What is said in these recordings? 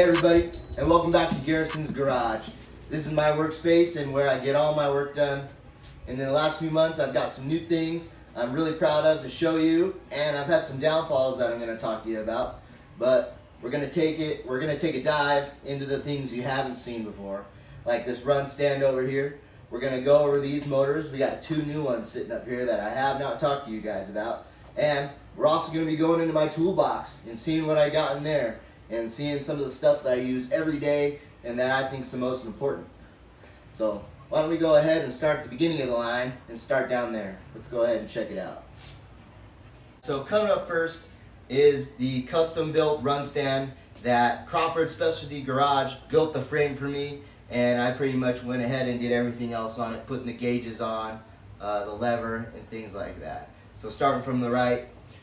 Hey everybody, and welcome back to Garrison's Garage. This is my workspace and where I get all my work done. And in the last few months I've got some new things I'm really proud of to show you, and I've had some downfalls that I'm going to talk to you about. But we're going to take a dive into the things you haven't seen before. Like this run stand over here. We're going to go over these motors. We got two new ones sitting up here that I have not talked to you guys about. And we're also going to be going into my toolbox and seeing what I got in there, and seeing some of the stuff that I use every day and that I think is the most important. So why don't we go ahead and start at the beginning of the line and start down there. Let's go ahead and check it out. So coming up first is the custom built run stand that Crawford Specialty Garage built the frame for me, and I pretty much went ahead and did everything else on it, putting the gauges on, the lever and things like that. So starting from the right,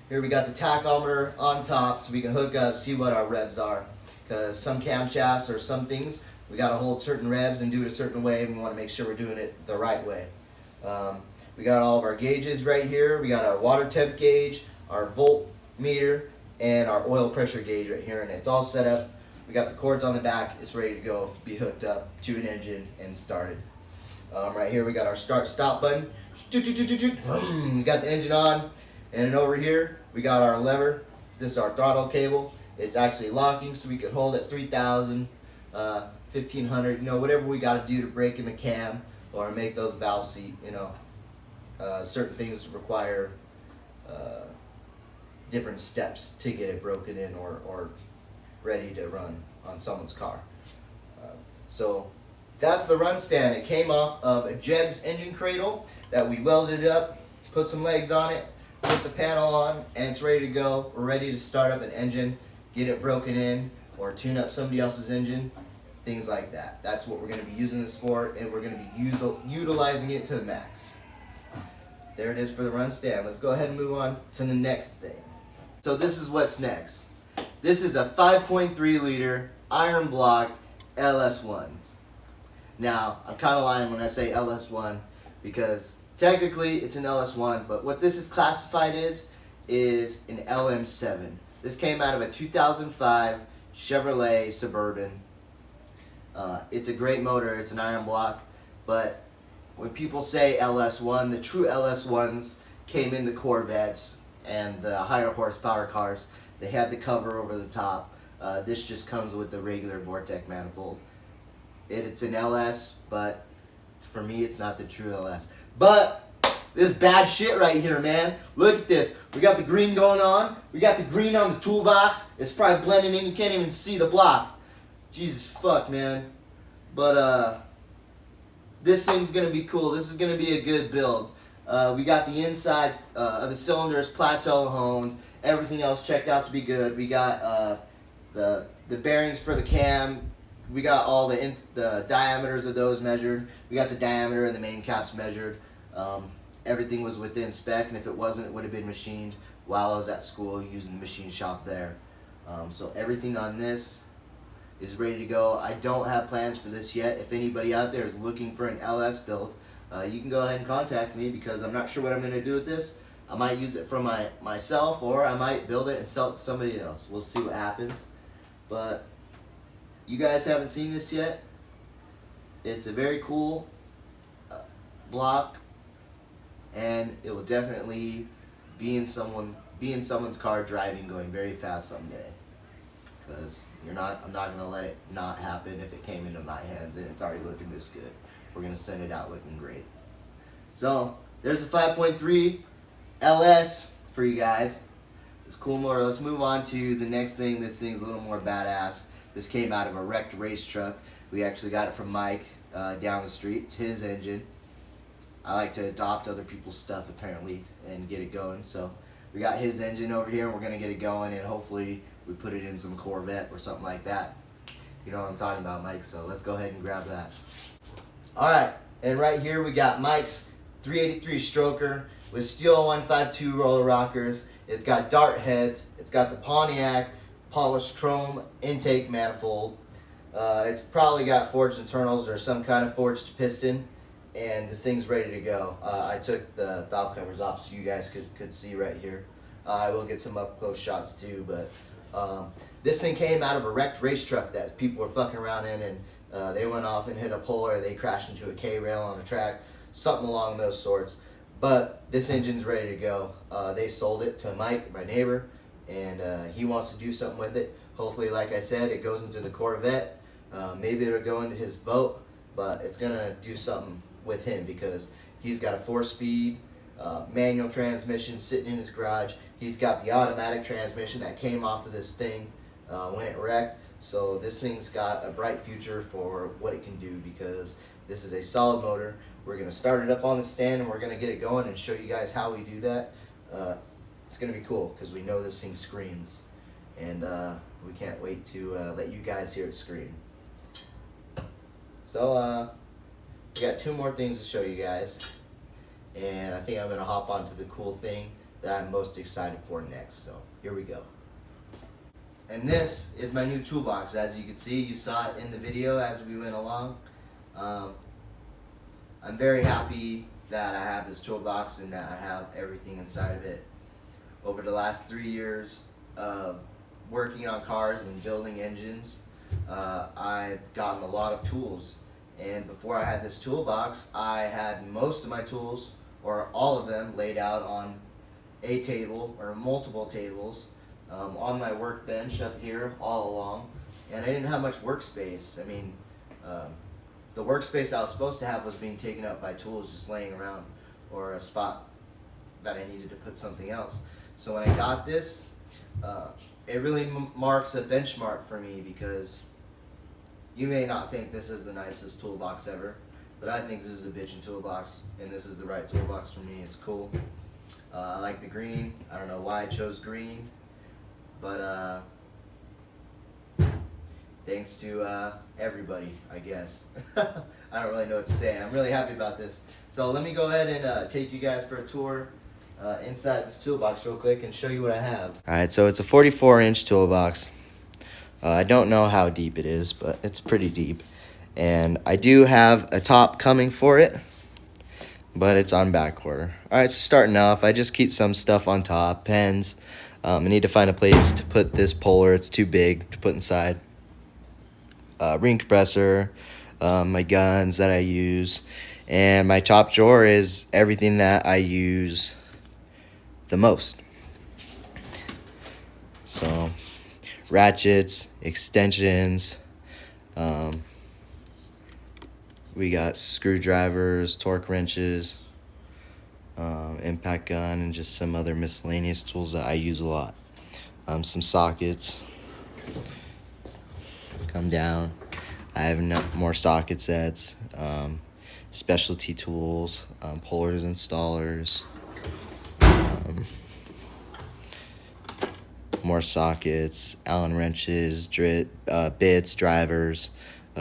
here we got the tachometer on top so we can hook up, see what our revs are. Because some camshafts or some things, we got to hold certain revs and do it a certain way, and we want to make sure we're doing it the right way. We got all of our gauges right here. We got our water temp gauge, our voltmeter, and our oil pressure gauge right here, and it's all set up. We got the cords on the back. It's ready to go, be hooked up to an engine and started. Right here we got our start-stop button. We got the engine on. And then over here, we got our lever. This is our throttle cable. It's actually locking, so we can hold at 3,000, 1,500, whatever we got to do to break in the cam or make those valves seat, certain things require different steps to get it broken in or ready to run on someone's car. So that's the run stand. It came off of a Jegs engine cradle that we welded up, put some legs on it, put the panel on, and it's ready to go. We're ready to start up an engine, get it broken in, or tune up somebody else's engine, things like that. That's what we're going to be using this for, and we're going to be utilizing it to the max. There it is for the run stand. Let's go ahead and move on to the next thing. So this is what's next. This is a 5.3 liter iron block ls1. Now, I'm kind of lying when I say ls1 because technically, it's an ls1, but what this is classified is an LM7. This came out of a 2005 Chevrolet Suburban. It's a great motor. It's an iron block, but when people say LS1, the true LS1s came in the Corvettes and the higher horsepower cars. They had the cover over the top. This just comes with the regular Vortec manifold. It's an LS, but for me, it's not the true LS. But this bad shit right here, man. Look at this. We got the green going on. We got the green on the toolbox. It's probably blending in. You can't even see the block. Jesus fuck, man. But this thing's gonna be cool. This is gonna be a good build. We got the inside of the cylinders plateau honed. Everything else checked out to be good. We got the bearings for the cam. We got all the diameters of those measured. We got the diameter and the main caps measured. Everything was within spec, and if it wasn't, it would have been machined while I was at school using the machine shop there. So everything on this is ready to go. I don't have plans for this yet. If anybody out there is looking for an LS build, you can go ahead and contact me, because I'm not sure what I'm going to do with this. I might use it for myself, or I might build it and sell it to somebody else. We'll see what happens. But you guys haven't seen this yet. It's a very cool block, and it will definitely be in someone's car driving, going very fast someday. Because I'm not gonna let it not happen if it came into my hands and it's already looking this good. We're gonna send it out looking great. So there's a 5.3 LS for you guys. This cool motor. Let's move on to the next thing. This thing's a little more badass. This came out of a wrecked race truck. We actually got it from Mike down the street. It's his engine. I like to adopt other people's stuff apparently and get it going. So we got his engine over here, and we're gonna get it going, and hopefully we put it in some Corvette or something like that. You know what I'm talking about, Mike. So let's go ahead and grab that. All right, and right here we got Mike's 383 stroker with steel 152 roller rockers. It's got dart heads. It's got the Pontiac polished chrome intake manifold. It's probably got forged internals or some kind of forged piston, and this thing's ready to go. I took the valve covers off so you guys could see right here. I will get some up close shots too, but This thing came out of a wrecked race truck that people were fucking around in, and they went off and hit a pole, or they crashed into a K-rail on a track, something along those sorts. But this engine's ready to go. They sold it to Mike, my neighbor, and he wants to do something with it. Hopefully, like I said, it goes into the Corvette. Maybe it'll go into his boat, but it's gonna do something with him because he's got a 4-speed manual transmission sitting in his garage. He's got the automatic transmission that came off of this thing when it wrecked. So this thing's got a bright future for what it can do because this is a solid motor. We're going to start it up on the stand and we're going to get it going and show you guys how we do that. It's going to be cool because we know this thing screams, and we can't wait to let you guys hear it scream. So we got 2 more things to show you guys, and I think I'm going to hop onto the cool thing that I'm most excited for next. So here we go. And this is my new toolbox. As you can see, you saw it in the video as we went along. I'm very happy that I have this toolbox and that I have everything inside of it. Over the last 3 years of working on cars and building engines, I've gotten a lot of tools. And before I had this toolbox, I had most of my tools, or all of them, laid out on a table or multiple tables on my workbench up here all along. And I didn't have much workspace. I mean, the workspace I was supposed to have was being taken up by tools just laying around, or a spot that I needed to put something else. So when I got this, it really marks a benchmark for me, because you may not think this is the nicest toolbox ever, but I think this is a bitchin' toolbox, and this is the right toolbox for me. It's cool. I like the green. I don't know why I chose green, but thanks to everybody, I guess. I don't really know what to say. I'm really happy about this. So let me go ahead and take you guys for a tour inside this toolbox real quick and show you what I have. Alright, so it's a 44-inch toolbox. I don't know how deep it is, but it's pretty deep. And I do have a top coming for it, but it's on back quarter. Alright, so starting off, I just keep some stuff on top, pens. I need to find a place to put this puller. It's too big to put inside. Ring compressor, my guns that I use, and my top drawer is everything that I use the most. So ratchets, extensions, we got screwdrivers, torque wrenches, impact gun, and just some other miscellaneous tools that I use a lot. Some sockets. Come down, I have more socket sets, specialty tools, pullers, installers, more sockets, Allen wrenches, bits, drivers,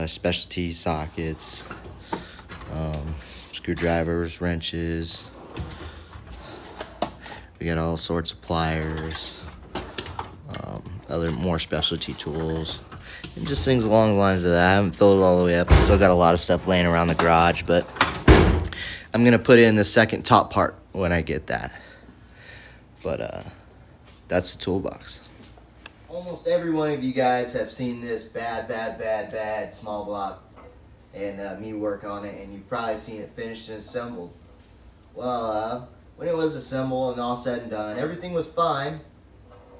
specialty sockets, screwdrivers, wrenches. We got all sorts of pliers, more specialty tools, and just things along the lines of that. I haven't filled it all the way up. I still got a lot of stuff laying around the garage, but I'm gonna put it in the second top part when I get that. But that's the toolbox. Almost every one of you guys have seen this bad small block and me work on it, and you've probably seen it finished and assembled. Well, when it was assembled and all said and done, everything was fine.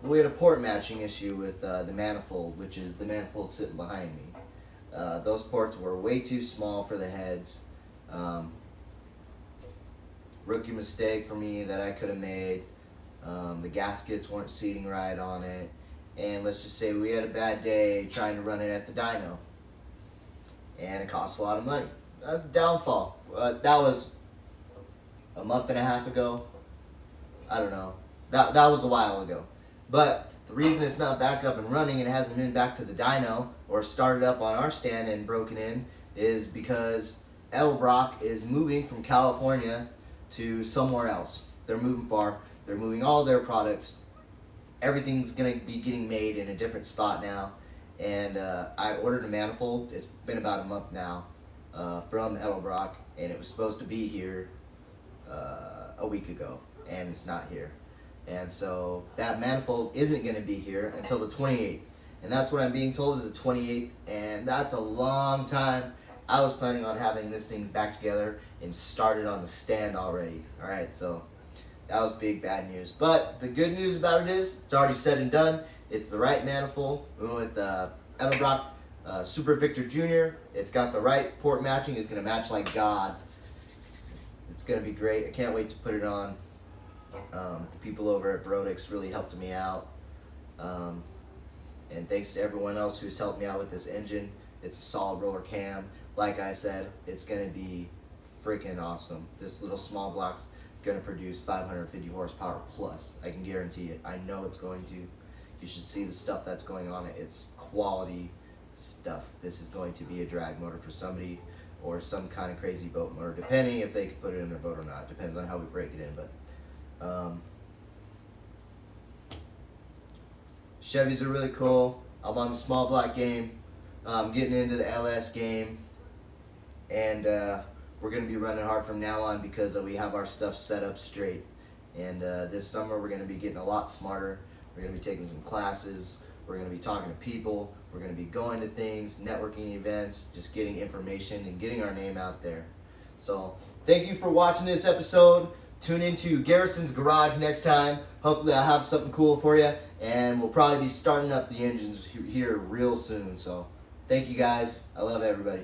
We had a port matching issue with the manifold, which is the manifold sitting behind me. Those ports were way too small for the heads. Rookie mistake for me that I could have made. The gaskets weren't seating right on it, and let's just say we had a bad day trying to run it at the dyno, and it cost a lot of money. That's a downfall. That was a month and a half ago. I don't know. That was a while ago. But the reason it's not back up and running and hasn't been back to the dyno or started up on our stand and broken in is because Edelbrock is moving from California to somewhere else. They're moving far. They're moving all their products. Everything's going to be getting made in a different spot now. And I ordered a manifold. It's been about a month now from Edelbrock, and it was supposed to be here a week ago, and it's not here. And so that manifold isn't going to be here until the 28th. And that's what I'm being told is the 28th. And that's a long time. I was planning on having this thing back together and started on the stand already. Alright, so that was big bad news. But the good news about it is it's already said and done. It's the right manifold. We went with the Edelbrock Super Victor Jr. It's got the right port matching. It's going to match like God. It's going to be great. I can't wait to put it on. The people over at Brodix really helped me out. And thanks to everyone else who's helped me out with this engine. It's a solid roller cam. Like I said, it's going to be freaking awesome. This little small block's going to produce 550 horsepower plus. I can guarantee it. I know it's going to. You should see the stuff that's going on it. It's quality stuff. This is going to be a drag motor for somebody or some kind of crazy boat motor, depending if they can put it in their boat or not. Depends on how we break it in. But Chevys are really cool. I'm on the small block game. I'm getting into the LS game. And we're going to be running hard from now on because we have our stuff set up straight. And this summer we're going to be getting a lot smarter. We're going to be taking some classes. We're going to be talking to people. We're going to be going to things, networking events, just getting information and getting our name out there. So thank you for watching this episode. Tune into Garrison's Garage next time. Hopefully I'll have something cool for you. And we'll probably be starting up the engines here real soon. So thank you guys. I love everybody.